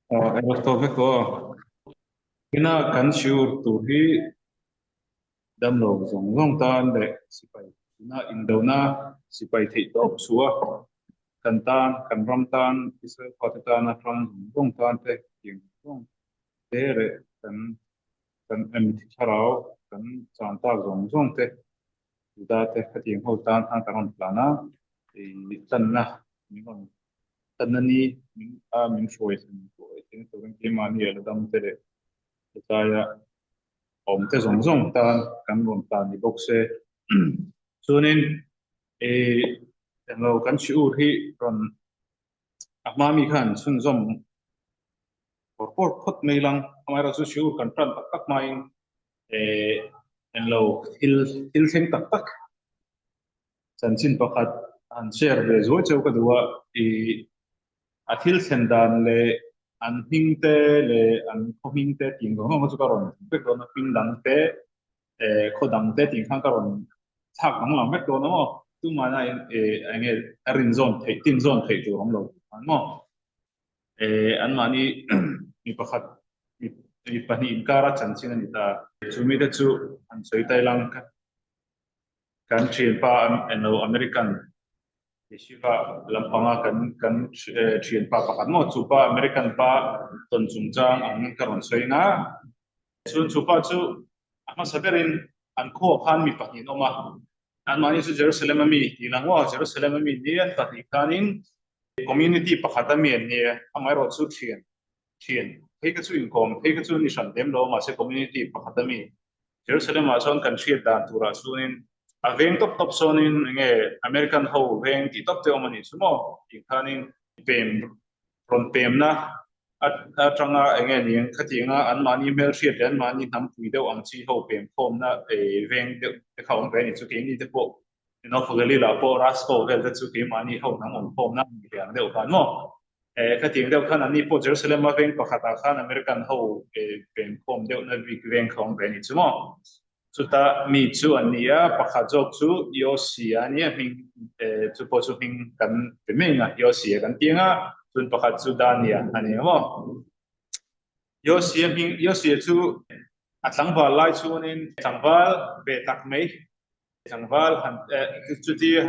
Erostofe ko ina kan shiur tu hi dam lo zong zong tan le sipai ina indona sipai thei top suwa kan tan kan ram tan isa khotata na tron zong tan te king zong te re kan kan em thi tharau kan chan ta zong zong te da te khating ho tan han karon plana e tan na ni ron tan na ni min shoi sin ko tin to kan ki mani le dam te le ta ya om te zong zong tan kan ron tan ni bok se chuanin e lo kan shiur hi ron amami khan sun zom por phot mai lang amara chu shiur kan tran tak tak mai e en lo hil hil theng tak tak chan chin pakhat an share ve zo cheu ka duwa i a thil sen dan le an hing te le an kho hing te ting go ma chu ka ron pe ko na ping dang te kho dang te ting khang ka ron thak ang lam mek do na mo tu ma na anh ấy rin zone thei tin zone thei chu hom lo an mo an mani mi pakhat mi mi pani in kara chan chin ani ta chu mi te chu an soi tai lang kan thien pa an lo American yeshiva lampanga kan thien pa pakhat mo chu pa American pa ton chung chang ang karon soi na chu chu pa chu ama saberin an kho khan mi pahnin oma an mani chu Jerusalem mi tilangwa Jerusalem mi ni an pahni khanin community pakhata mi ni amai ro chu thien thei ka chu in kom thei ka chu ni san dem lo ma se community pakhata mi Jerusalem ma chon kan thriat dan tura chunin a veng top top sonin nge American ho veng ti top te omani chumo in khanin pem ron pem na atanga enge ning khatinga an mani mel thriat an mani nam pui deuh ang chi ho pem khom na veng de khaum ve ni chu ke ni te po no fugali la po rasko vel te chu ke mani ho nang om khom na ni yang deuh kan mo cái tiếng đâu khăn anh đi po Jerusalem mà ven có khát khăn American hậu ven khom đâu na vi ven khom ven ít mà chú ta mi chú anh nia pakhat jok chú Yosia nia mình chú po chú mình kan mình à Yosia kan tiếng à chú pakhat chú Dania anh em mà Yosia mình Yosia chú atlang vào lại chú nên atlang vào về tắc mấy atlang vào han chú đi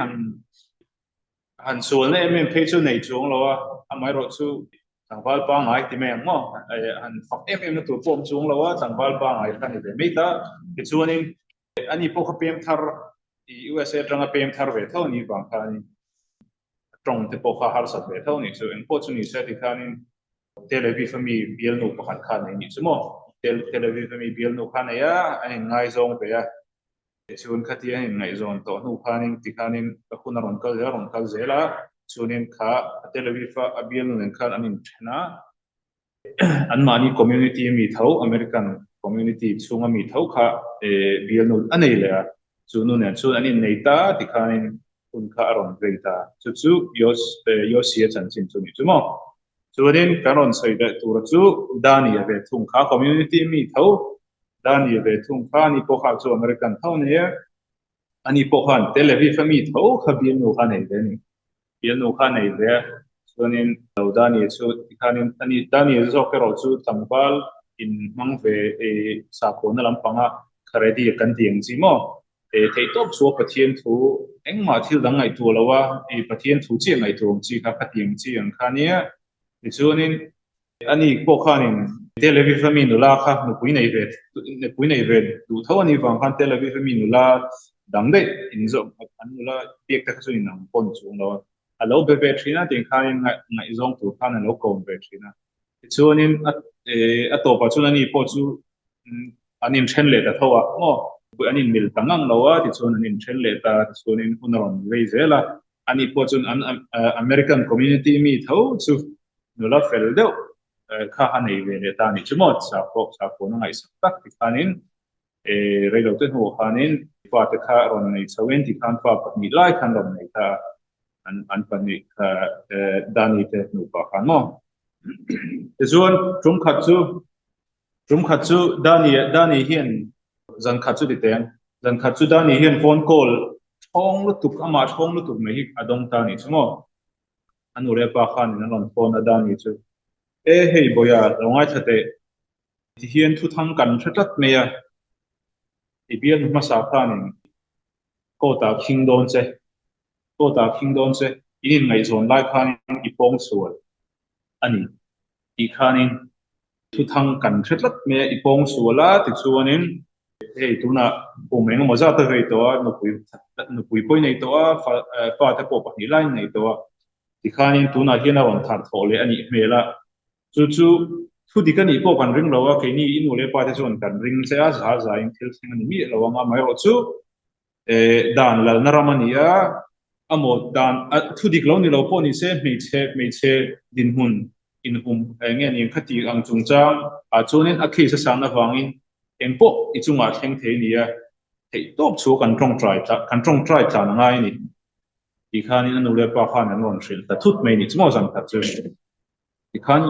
han sual na em pe chu nei chung lo a amai ro chu tangwal pa ngai ti meng mo han fak em na tu pom chung lo a tangwal pa ngai kan ve me ta ke chuanin ani po kha pem thar i USA tanga pem thar ve tho ni bang kha ni trong te po kha har sat ve tho ni chu en po chu ni se ti khanin tel aviv mi bial no pakhat kha ni chu mo tel aviv mi bial no kha na ya ani ngai zong ve ya chuan khatia hin ngai zon to nu khanin ti khanin ka khuna ron kal zela chunin kha televifa abial nen khan anin thena an mani community mi tho American community chunga mi tho kha bial nu anei le chunu ne chu anin nei ta ti khanin un kha ron veita chu yos ye chan chin chu ni chumo chuanin karon sei da tur chu dani ave thung kha community mi tho dani ave thung kha ni po kha chu American tho ne ani po khan Tel Aviv mi tho khabir nu khan nei den bial nu khan nei ve chuanin lo dani chu khanin ani dani zo ke ro chu tambal in mang ve sa ko na lampanga kharedi kan tiang chi mo thei top chu pathian thu engma thil dang ngai tu lawa pathian thu chi ngai tu chi kha tiang chi ang khania chuanin ani po khanin Tel Aviv mi nu la kha nu pui nei ve tu tho ani wang khan Tel Aviv mi nu la dang de in zo an nu la tiek ta chu in ang pon chu lo alo be be thina ting khanin ngai zong tu khan alo kom be thina chuanin a to pa chu ani po chu anin then le ta thowa ngo anin mil tangang lawa ti chuan anin then le ta chuanin unaron ve zela ani po chun an American community mi tho chu nu la fel deuh kha hanei ve le ta ni chumot sa ko na ngai sak tak ti khanin reilo te ho khanin pa te kha ron nei chawen ti khan pa ni lai khan ron nei ta an pa ni kha dani te nu pa khan mo te zuan trum khat chu dani hian zan khat chu ti ten zan khat chu dani hian phone call thong lu tuk ama thong lu tuk mai adong ta ni chumo anu re pa khan in ron phone adani chu hei boya longai thate ti hian thu thang kan thatat meya ibian masa khanin kota kingdom che kota kingdom che in ngai zon lai khanin ipong sual ani ti khanin thu thang kan thatat me ipong suala ti chuanin hei tuna pomeng mo za ta hei to nu pui poi nei to fa ta ko pa ni lai nei to ti khanin tuna hian a wan thar thole ani mela chu chu thu di kan ni po kan ring lo wa ke ni inu le pa te chon kan ring se a za in thil thing ani mi lo nga mai ro chu dan lal na ramania amo dan thu dik lo ni lo po ni se me che din hun in nge ni khati ang chung chang a chunin a khi sa sang na wangin empo ichunga theng the ni a thei top chu kan tong try ta na ngai ni ti khanin anu le pa khan an ron shil ta thut me ni chmo jang ta chu ti khan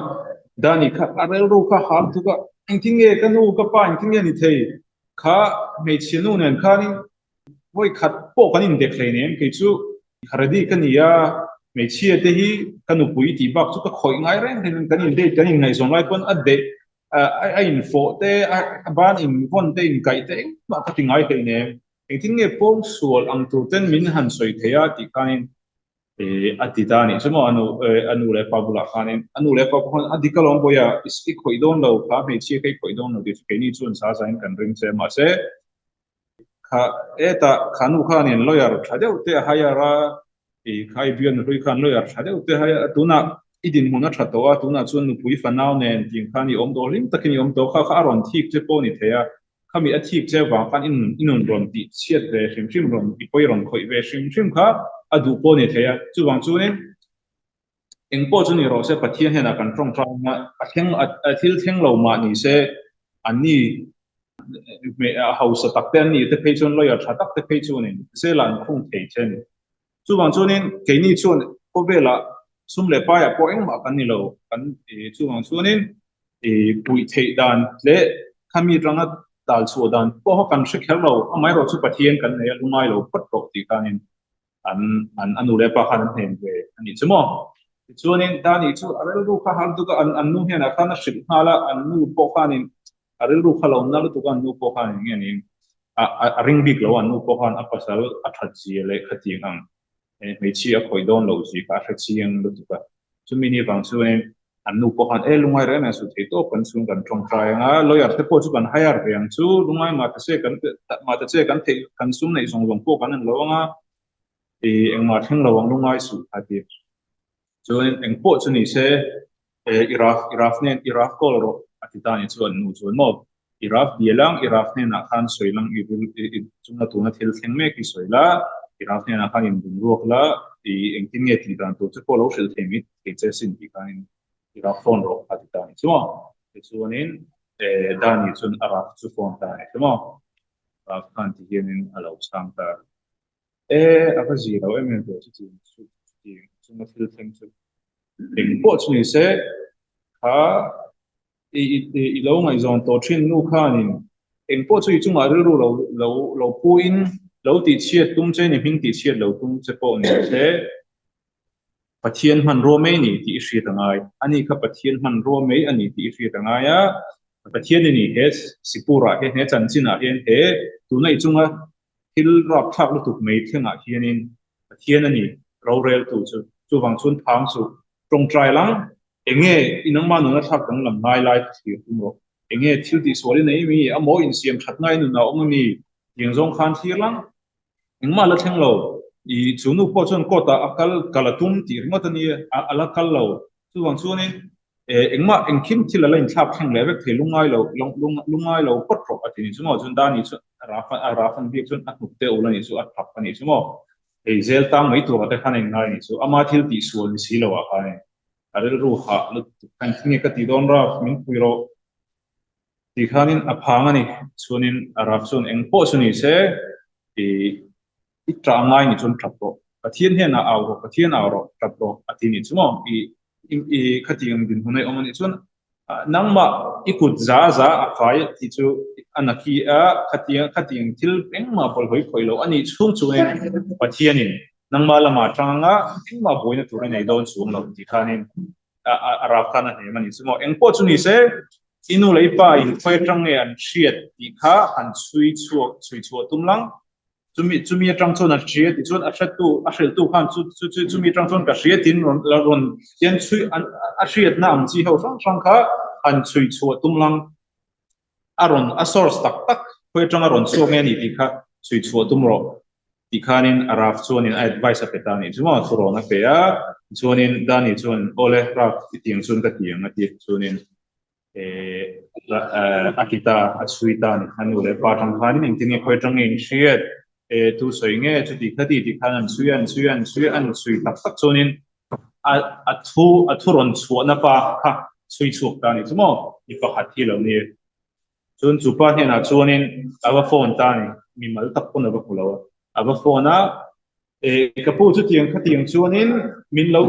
dani kha arel ro kha har tu ka engtinge kanu ka pa engtinge ni thei kha me chinu nen khani voi khat po kanin dek hlei nem ke chu kharadi kania me chia te hi kanu pui ti bak chu ka khoi ngai reng hen kanin de kanin ngai zong lai pon ade ai in fo te ban in von te in kai te ma ka ti ngai hlei nem engtinge pom sual ang tu ten min han soi thea ti kanin atidani chuma anu le pabula khanin anu le pabula khan adikalom boya iski khoidon lo kha me chi kai khoidon lo di ke ni chun sa sa in kan ring se ma se kha eta khanu khanin lawyer thadeu te hayara khai bian rui khan lawyer thadeu te haya tuna idin huna thatowa tuna chun nu pui fanau nen ting khani om do lim takini om do kha aron thik che po ni theya khami a thik che wa kan inun ron ti chiat ve shim ron ipoi ron khoi ve shim kha adu po ni theya chu wang chu ne eng po chu ni ro se pathian hena kan tong tang na a thil theng lo ma ni se ani me a house tak ten ni te phe chon lawyer tha tak te phe chu ni se lan khung thei chen chu wang chu nin ke ni chun ko vela sum le pa ya po eng ma kan ni lo kan chu wang chu nin pui thei dan le khami ranga dal chu dan po kan se khel lo amai ro chu pathian kan ne lungai lo pat ro ti kanin an anu le pa khan hen ve ani chumo chuanin dani chu arel ru kha hal tu ka an nu hena khana shil hala an nu po khanin arel ru khala na lu tu kan nu po khan nge ni a ring big lo an nu po khan a pasal a that chi le khati ang me chi a khoi don lo ji ka that chi ang lu tu ka chumi ni bang chuanin an nu po khan lungai re na su thei to kan chung kan thong trai nga lawyer te po chu kan hire ve ang chu lungai ma ta se kan thei kan sum nei song song po kan an lo nga engma theng lo wang lungai su ati chuan engpo chu ni se iraf nen iraf kol ro ati ta ni chuan nu chuan mo iraf bielang iraf nen na khan soilang chunga tuna thil thleng me ki soila iraf nen na khan in dun ruak la engtin nge ti dan to chu ko lo shil themi ke che sin ti kan iraf phone ro ati ta ni chuan in dani chun araf chu phone ta ni chumo araf khan ti hianin alo sang ta apa zero em to chi chunga thil thleng chu po chu ni se kha i lo ngai zon to thin nu khanin eng po chu chunga ru lo puin lo ti chiat tum che ni hing ti chiat lo tum che po ni se pathian man ro me ni ti hri tangai ani kha pathian man ro me ani ti hri tangai ya pathian ni he sipura he chan china he tu nai chunga thil rap thak lu tu me thenga hianin pathian ani ro rel tu chu wang chun phang su trong trai lang enge inang ma nu na thak dang lam ngai lai thi tum ro enge thil ti sori nei mi amo in siam that ngai nu na ong ni yeng zong khan thir lang engma la theng lo I chunu po chon kota akal kalatum ti ringot ani ala kal lo chu wang chu ni engma engkim thil la in thap thang le vek the lungai lo pot ro ati ni chumo chun da ni chu rafan bi chun akuk te ola ni chu at thap ani chumo zel tang mai tu ka khan ngai ni chu ama thil ti sual si lo wa kha arel ru ha lu kan thing ka ti don ra min puiro ti khanin aphang ani chunin araf chun eng po chuni se i tra ngai ni chun thap ro pathian he na aw ro pathian aw ro thap ro ati ni chumo i khati ang din hunai ong ani chun nangma ikut za akhai ti chu anaki a khatiang thil engma pol hoi khoilo ani chung chu pathianin nangma lama tanga engma boina tur nei don chung lo ti khanin arab kana he mani sumo engpo chu ni se inu leipa in khoi tang nge an thiet ti kha an chui chu tumlang chumi tang chon a thiet ti chon a that tu a hrel tu khan chu chumi tang chon ka thiet tin ron tian chui an a thiet na ang chi ho sang kha an chui chu tumlang aron a source tak khoi tang aron chu nge ni ti kha chui chu tumro ti khanin araf chuanin advice a petani chuma thuro na pe a chuanin dani chuan ole raf tiang chun ka tiang ati chuanin akita asuita ni hanu le pa thang khanin engtin khoi tang in hriat tu soi nge chu ti khati ti khanan suyan sui tak chuanin a thu ron chu na pa ha sui chu ta ni chuma ni pakhat hi lo ni chun chu pa hena chuanin ava phone ta ni mi mal tak pun ava kulawa ava phone a kapu chu tiang khatiang chuanin min lo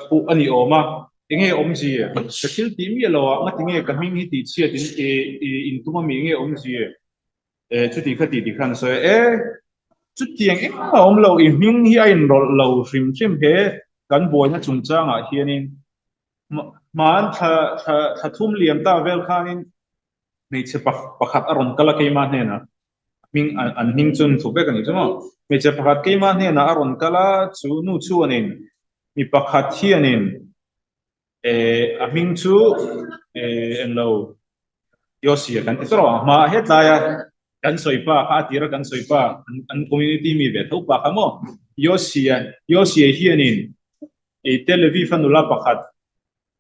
pu ani oma enge om ji sakil ti mi lo nga tinge ka ming hi ti chia tin in tuma mi nge om ji chu ti khati ti khan so chu tiang om lo i ming hi ai lo rim he kan boy na chung changa hianin man tha thum liam ta vel khanin nei che pakhat aron kala ke ma hne na ming an hing chun thu be kan ni chuma me che pakhat ke ma hne na aron kala chu nu chu anin mi pakhat hianin a ming chu en lo yosia kan itro ma het la ya kan soipa ha tira kan soipa an community mi ve tho pa kamo yosia hianin Tel Aviv anula pakhat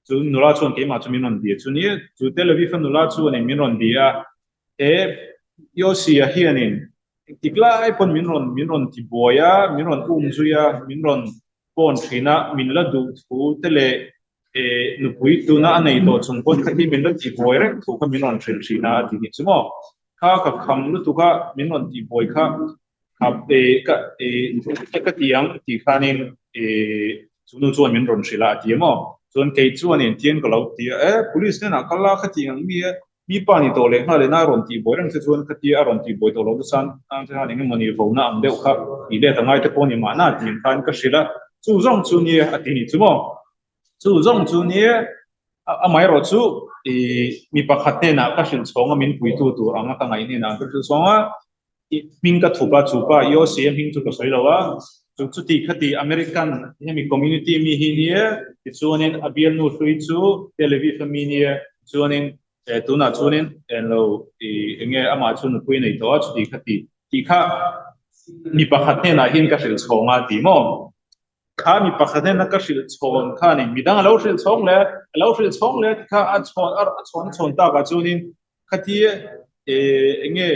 chu nula chuan ke ma chu min ron dia chu ni chu Tel Aviv anula chu ani min ron dia yosia hianin tiklai pon min ron ti boya min ron zuya min ron pon thina min la du thu tele nu pui tu na nei to chung pon khati min la ti boy rek thu ka min ron thina ti ni chumo kha ka kham lu tu ka min ron ti boy kha ka tiang ti khanin chunu chuan min ron hrila ti mo chuan ke chuan in tian ko lo ti police na kala khati ang mi pa ni to le na le na ron ti boy rang se chuan khati a ron ti boy to lo san ang se haning moni vo na am deuh kha i le ta ngai te poni ma na tin kan ka hrila chu zong chu ni a ti ni chumo chu zong chu ni a mai ro chu mi pakhat ne na ka hrin chhonga min pui tu anga ka ngai ni na ka chu chhonga min ka thupa chupa yo sem hing chu ka soi lo wa chu ti khati American hemi community mi hi ni ti chuanin abial nu hlui chu television mi ni chuanin tuna chuanin en lo enge ama chun pui nei to chu ti khati ti kha mi pakhat ne na hin ka hril chhonga ti mo kha mi pakhat ne na ka hril chhon kha ni midang lo hril chhong le kha a chhon ta ka chuanin khati enge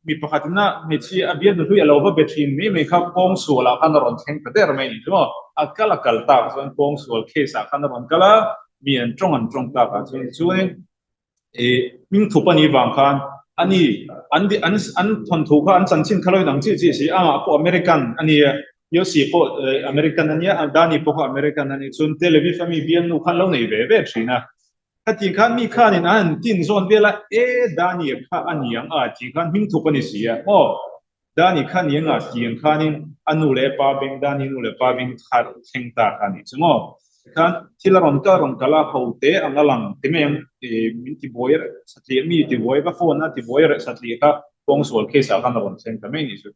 mi pakhatina me chi abian nu alo ba bethin me kha pong su la khan ron theng ta der mai ni mo akala kal ta chuan pong su ke sa khan ron kala mi an trong ta ka chuan ming thu pani wang khan ani an thon thu kha an chan chin khaloi dang chi si po American ani yo si po American ani dani po American ani chun television mi bian nu khan lo nei ve thina ti khan mi khan in an tin zon vela dani kha aniang ti khan ming thu pani sia dani khan yang ti khan in anu le pa beng dani nu le pa beng khat theng ta khan ni chumo khan thilaron ka ron kala hote angalang timeng min ti boyer satli mi ti boy ba phone na ti boyer satli ka pong sol ke sa khan ron theng ta mai ni su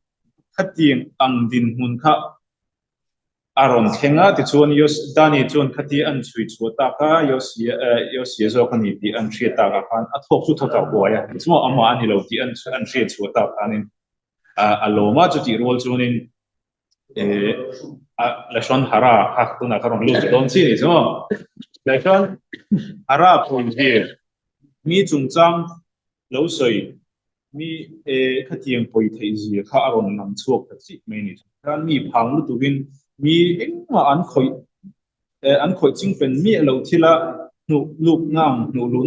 khating ang din hun kha aron thenga ti chuan yos dani chuan khati an chui chuata ka yosia zo khani ti an thria ta ka khan a thok chu thota boya chumo ama ani lo ti an thria chuata khanin aloma chu ti rol chuanin la shon hara hak tu na karon lu don chi ni chumo la shon hara pun hi mi chung chang lo soi mi khatiang poi thei ji kha aron nam chuak ta chi mai ni kan mi phang lu tu bin mi engma an khoi ching pen mi lo thila nu lu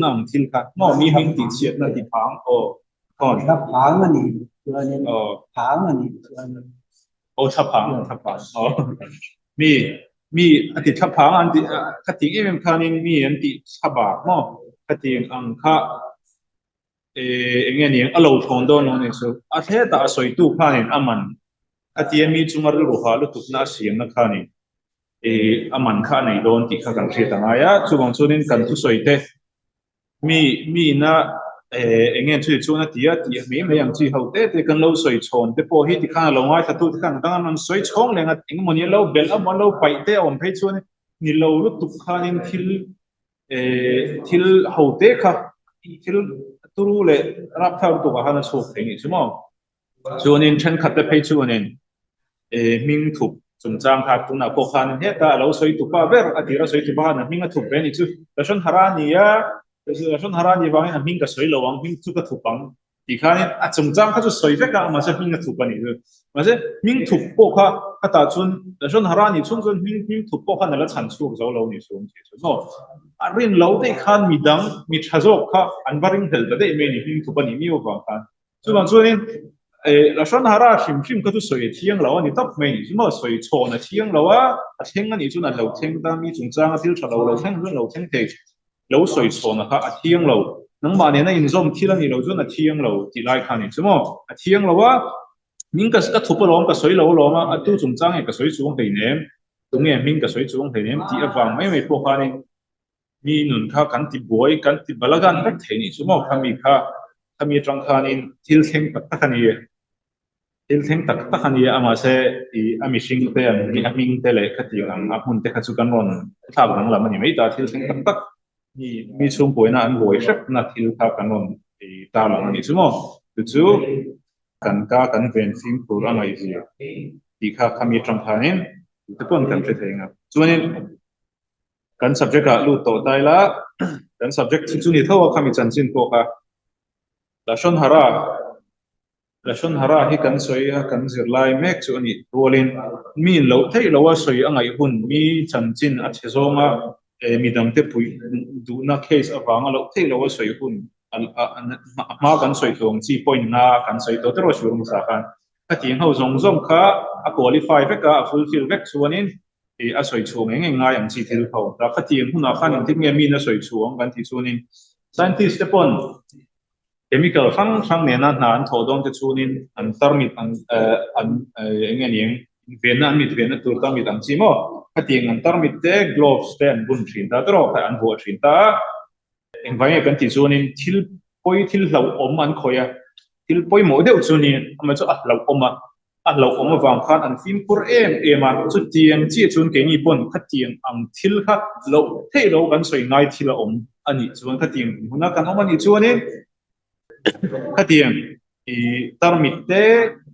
nang thil kha mo mi hing ti chiat na ti phang kon ta phang ani chuanin phang ani tha phang mi ati tha phang an ti khati em khanin mi an ti chaba mo khati ang kha enge ni alo thon do no ne so a the ta soi tu khanin aman khati mi chungar ru ha lu tu na siam na khani aman kha nei don ti kha kan thria tanga ya chuwang chunin kan thu soite mi na engen chu chu na tia mi me yang chi ho te kan lo soi chon te po hi ti kha lo ngai thatu ti khan tang an soi chong lenga eng moni lo bel a mon lo pai te om phe chu ni lo lu tu khanin thil ho te kha thil turu le rap thau tu ka hana chok thei ni chumo chuanin then khat te phe chuanin ming thup chung chang kha tu na ko khan he ta lo soi tu pa ber atira soi tu pa na ming a thup be ni chu ta shon harani ya Rason harani bangin ang minga soy lawang ming tuka tupang di kanin at sumjang ka ju soy veka masa minga tupa ni masa ming tupo ka kata chun rason harani chun chun ming tupo ka nala chan chu zo lo ni sum che no arin lo de khan midang mi chazo ka anbaring hel da de me ni ming tupa ni mi o bang kan chu bang chunin rason hara shim ka tu soy thiang lawa ni tap me ni mo soy cho na thiang lawa a theng ani chu na lo theng da mi chungchang a til tha lo theng lo theng te lo soi chon kha a thiang lo nang ma ne na in zom thil ani lo chu na thiang lo ti lai khan ni chumo a thiang lo wa ming ka thupa lom ka soi lo ma a tu chung chang e ka soi chung thei nem tung e ming ka soi chung thei nem ti awang mai po kha ni mi nun kha kan ti boy kan ti balagan tak thei ni chumo khami tang khan in thil theng tak tak ani thil theng tak tak ani ama se i ami sing te an mi aming te le khati ang a hun te kha chu kan ron thak nang lam ani mai ta thil theng tak tak mi chung poina an boi hrep na thil kha kanon ta lang ni chumo chu kan ven sim tur angai ji ti kha khami tang khanin te pon kan che thenga chuanin kan subject a lu to dai la kan subject chu ni thawa khami chanchin to ka lashon hara hi kan soi ha kan zirlai mek chu ani rolin mi lo thei lo wa soi angai hun mi chanchin a chezonga midang te pui du na case awanga lo thei lo soi hun ma kan soi thong chi point na kan soi to tero shurung sa kan ka ting ho zong kha a qualify veka a fulfill vek chuanin a soi chung eng nga yang chi thil ho ta ka ting huna khan ting nge mi na soi chung kan ti chunin scientist te pon chemical khang ne na an thodong te chunin an tarmit an engen yeng Vietnam mit Vietnam tur tamit ang chimo kating an tarmit te gloves te an bun thin ta tro kha an bo thin ta engwai kan ti chunin thil lau om an khoya thil poi mo deuh chunin ama chu a lau om wang khan an film pur em a chu tiang chi chun ke ni pon khatiang ang thil kha lo thei lo kan soi ngai thil om ani chuan khatiang huna kan om ani chuanin khatiang tarmit te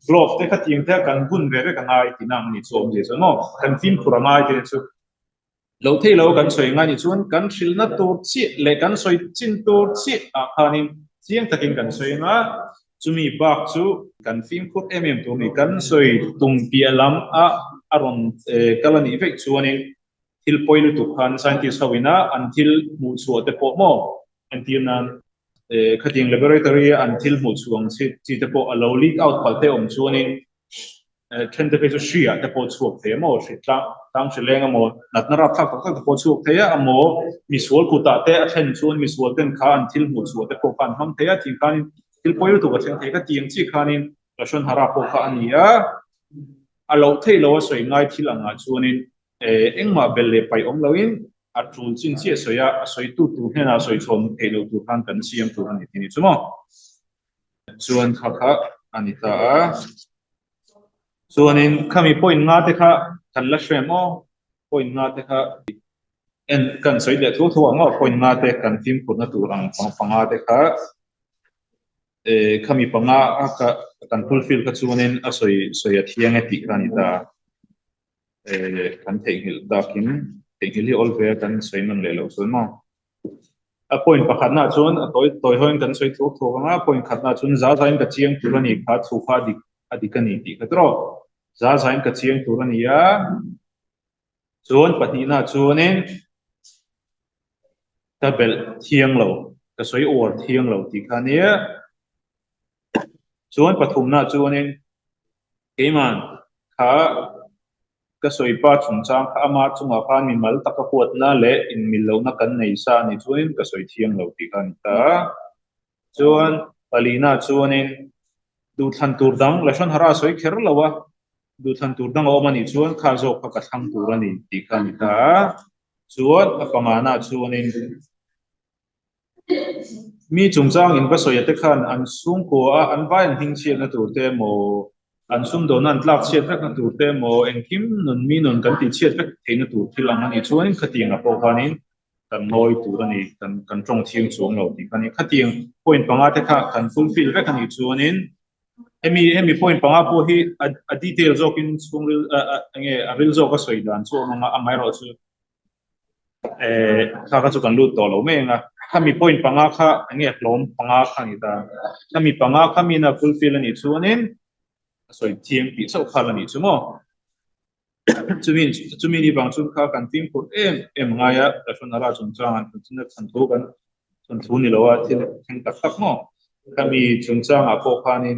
glove te khatiang te kan bun ve kan ai tinang ni chom je no kan film pura ngai te chu lo thei lo kan soi ngai ni chuan kan thil na tur chi le kan soi chin tur chi a khanin chiang takin kan soi nga chumi bak chu kan film khut tu ni kan soi tung pialam a aron kalani ve chuanin thil poilu tu khan scientist hawina until mu chu te po mo until nan cutting laboratory until mu chuang chi te po alo leak out palte om chuanin then te peso shia te po chuak the mo shi tang shi lenga mo nat na rap thak te po chuak the a mo miswol kuta te a then chuan miswol ten kha until mu chu te po kan ham the a thi kan til poilu tu ka theng the ka tiang chi khanin rashon hara po kha ania alo thei lo soi ngai thil anga chuanin engma belle pai om loin a chul chin chi soya soi tu hena soi chom thelo tu khan kan siam tu ani ni chumo chuan kha anita chuanin khami point nga te kha kan la shemo point nga te kha en kan soi de thu nga point nga te kan tim put na tu rang panga te kha khami panga ka kan fulfill ka chuanin a soi a thiang e ti anita kan thei hil dakin technically all fair kan soi man le lo so no a point pakhat na chun a toy hoin kan soi thu nga point khat na chun za zain ka chiang tu ni kha thu kha dik adikani ti katro za zain ka chiang tu ni ya chun patina chunin tabel thiang lo ka soi or thiang lo ti khania chun pathum na chunin keman kha ka soi pa chung chang kha ama chunga khan min mal taka huat na le in mil lo na kan nei sa ni chuin ka soi thiang lo ti kan ta chuan palina chuanin du than tur dang la shon hara soi kher lawa ดูทันตูดังอมันอีชวนข้าโจกกับทังตูรันนี่ตีกันตาชวนปังอาณาชวนนี่มีจุงจ้างอินก็สวยแต่ขันอันสุ่มกัวอันไปอันทิ้งเชียนตัวเตโมอันสุ่มโดนันลักเชียนรักตัวเตโมเอ็งคิมนุนมีนุนกันติเชียนรักเทนตัวที่หลังนี่ชวนขัดยังกับพวกนี้กันน้อยตัวนี่กันตรงเทียงสูงเราที่กันนี่ขัดยังพอยปังอาแต่ขันกันฟูลฟิลรักนี่ชวนนี่เอ็มมีพอยปังอาพวกที่ดีเทลจอกินสูงเงี้ยริลจอก็สวยดันส่วนมันอ่ะไม่รอดข้าก็จะกันรู้ตัวเราไม่เองอะถ้ามี point ปังอาค่ะอันนี้ล้มปังอาค่ะนี่ตาถ้ามีปังอาค่ะมีนะ fulfill นี่ชัวร์นี่สวยเทียมปีเสาขาลนี่ชัวร์จุมีนี่บางชุดข้ากันทีมพูดง่ายอะแต่ชนอะไรจงจ้างจนถึงสันทุกันจนทุนนี่เราว่าที่แข่งตักมั้งถ้ามีจงจ้างอาพวกนี้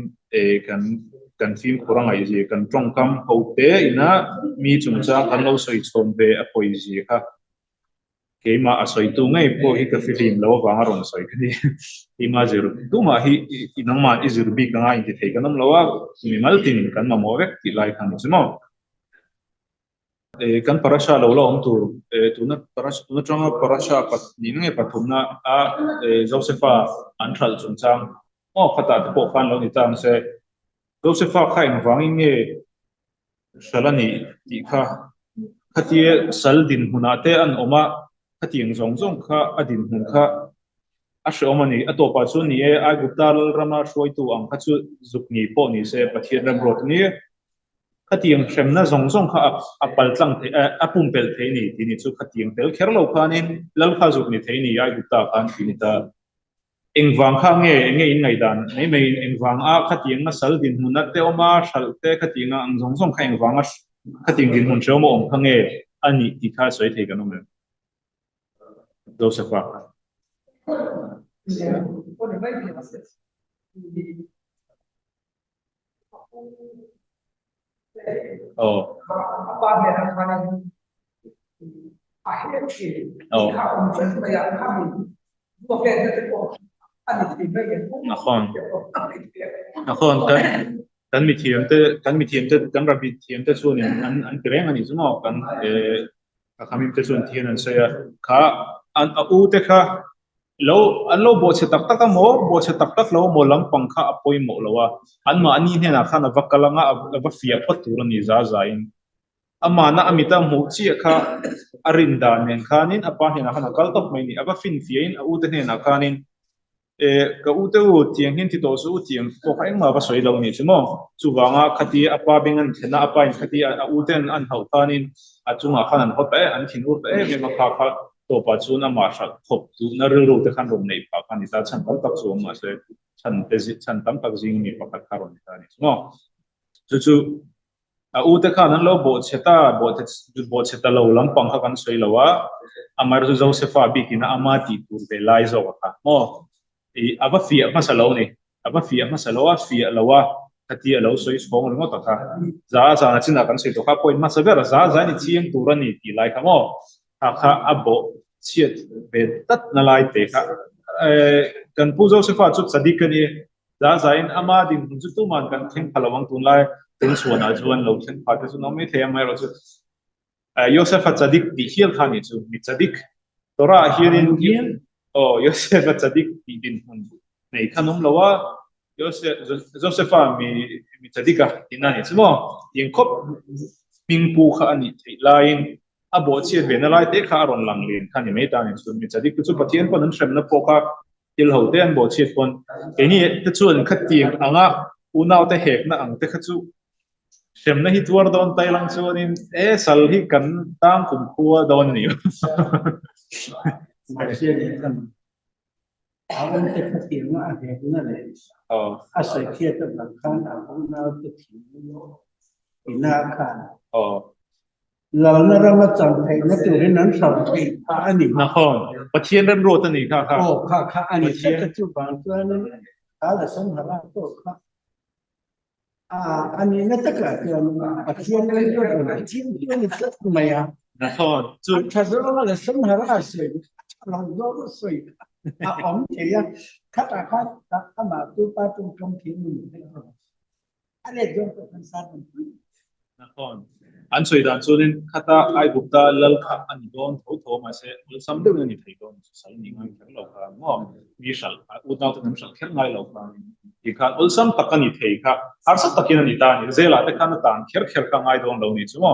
กันทีมkurangไอ้จีกันตรงคำเอาเตะอินะมีจงจ้างกันเราสวยชนเบอพอยจีค่ะ Kema asoi tu ngai po hi ka film lo wanga ron soi kani ima zir tu ma hi inama izir bi ka ngai ti thei kanam lawa mi mal tin kan ma mo vek ti lai kan simo kan parasha lo lo om tu tu na changa parasha pat ni ngai pathumna a josepha anthal chungchang mo khata te po khan lo ni tang se josepha khain wangi nge salani ti kha khatie sal din hunate an oma khatiang zong kha adin hun kha ashomani atopa chu ni ai guptal rama shoi tu ang khachu zukni po ni se pathian ram rot ni khatiang shremna zong kha apal tlang the apum pel the ni tini chu khatiang tel kherlo khanin lal kha zukni the ni ai gupta khan tini ta engwang kha nge in ngai dan nei mai engwang a khatiang na sal din hun na te oma shal te khatiang ang zong kha engwang a khatiang din hun chomo om khange ani ti kha soi the kanong Joseph Parker. Oh. Nakon kan mi thiam te kan rabi thiam te chuan an kreng ani chumo kan khamim te chuan thian an saya kha an u te kha lo bo che tak mo bo che tak lo mo lam pangkha apoi mo lowa an ma ani ne na khana vakalanga ava fia patur ni za in ama na amita mu chi kha arinda nen khanin apa he na khana kal tok mai ni ava fin fiin u te ne na khanin ka u te u tiang hin ti to su tiang ko khai ma ba soi lo ni chumo chuwanga khati apa bingan thena apa in khati u ten an hau khanin achunga khanan hot an thin ur me ma kha to pa chuna ma sha khop tu na ru te khan rom nei pa kan ta chan tam tak chu ma se chan tam tak jing ni pa kha ron ta ni chumo chu u te khan an lo bo cheta lo lam pang kha kan soi lowa amar zu josepha bi kina amati tur be lai zo ka mo aba fia masalo ni aba fia masalo a fia lawa kati alo soi song ngo ta kha za na china kan sei to kha point masavera za ni chiang turani ti lai ka mo kha abo chiat be tat na lai te kha kan pu josepha chu sadik ni za in ama din chu tu man kan thing phalawang tun lai ten suan a chuan lo thlen pha te chu no me the mai ro chu Yosepha sadik ti hial khani chu mi sadik tora hianin Yosef tzadik din hun nei khanom lawa Josepha mi tzadika dinani chumo yin khop mingpu kha ani lain abo chiat ve na lai te kha ron lang lin khani me ta ni chu mi tzadik chu pathian pon an shrem na poka til ho te an bo chiat pon eni te chu an khat tiang anga unaw te hek na ang te kha chu shrem na hi tuar don tai lang chu nin sal hi kan tang kum khuwa don ni Awan te khatir na he na le asai khia ta lang khan ang na te thi ina khan la na rama chang thai na tu rin nan sam thai kha ani na khon pathian ran ro ta ni kha kha ani te chu bang tu na ala sam hala to kha ani na ta ka tu pathian ran ro na chin ni sa maya na khon chu tha zo la sam hala sai lang do sai ông chị á khách là khách mà tôi ba tôi trong thiên mình anh ấy dùng cái thân xác mình נכון. anh suy đoán cho nên khata ai bục ta lal kha anh don thấu thấu mà sẽ sam được nên thấy don sal ni ngang khang lâu kha ngon mi sal u tao tự sal khang ngay lâu kha thì khan ul sam tak anh thấy kha har sa takin anh ta ni zela te khan tan kher kher ka ngay don lâu ni chú mo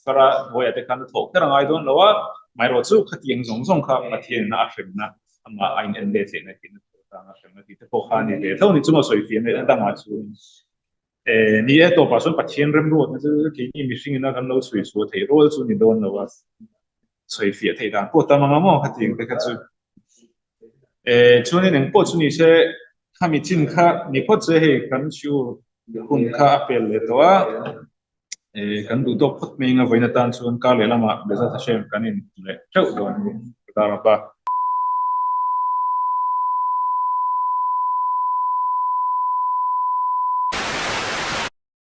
para voi te khan thấu kher ngay don lâu à mai rồi chú khát tiếng zong zong kha mà thiên na phim na ama anh em để thế này thì nó ta phim na thì te po khan ni để thấu ni chú mo soi phim này anh ta mà chú ni e to pason pathian rem ro na ke ni mishing na kan lo sui su thei rol chu ni don lo wa sui fia thei dan ko ta ma mo kha ting te kha chu chu ni neng po chu ni se kha mi chin kha ni po che he kan chu kun kha apel le to a kan du to phot me nga voina tan chuan ka le lama be za ta shem kan in le chau don ta ra ba